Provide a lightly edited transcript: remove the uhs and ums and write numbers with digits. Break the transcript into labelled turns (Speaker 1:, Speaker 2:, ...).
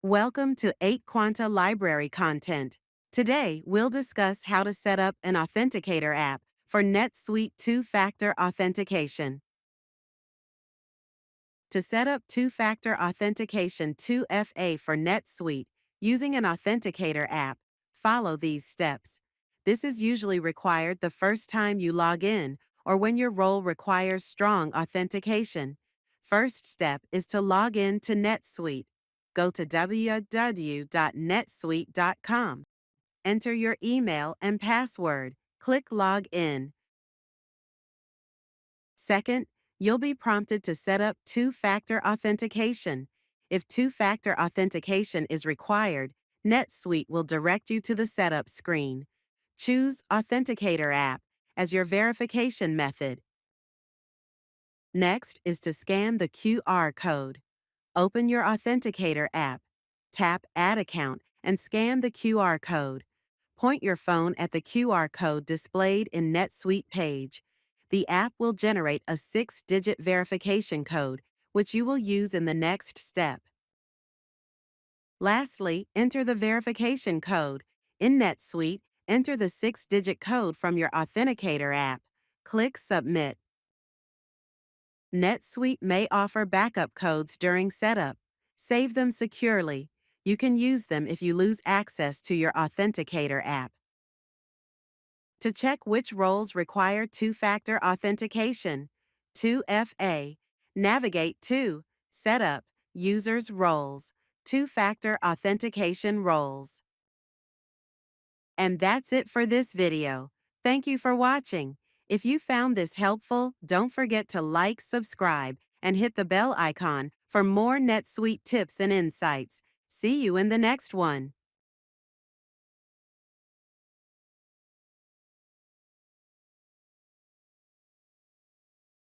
Speaker 1: Welcome to 8 Quanta Library content. Today, we'll discuss how to set up an Authenticator app for NetSuite 2-factor authentication. To set up two-factor authentication 2FA for NetSuite using an Authenticator app, follow these steps. This is usually required the first time you log in or when your role requires strong authentication. First step is to log in to NetSuite. Go to www.netsuite.com. Enter your email and password. Click Log In. Second, you'll be prompted to set up two-factor authentication. If two-factor authentication is required, NetSuite will direct you to the setup screen. Choose Authenticator app as your verification method. Next is to scan the QR code. Open your Authenticator app, tap Add Account, and scan the QR code. Point your phone at the QR code displayed in NetSuite page. The app will generate a 6-digit verification code, which you will use in the next step. Lastly, enter the verification code. In NetSuite, enter the 6-digit code from your Authenticator app. Click Submit. NetSuite may offer backup codes during setup. Save them securely. You can use them if you lose access to your Authenticator app. To check which roles require two-factor authentication, 2FA, navigate to Setup, Users Roles, Two-Factor Authentication Roles. And that's it for this video. Thank you for watching. If you found this helpful, don't forget to like, subscribe, and hit the bell icon for more NetSuite tips and insights. See you in the next one.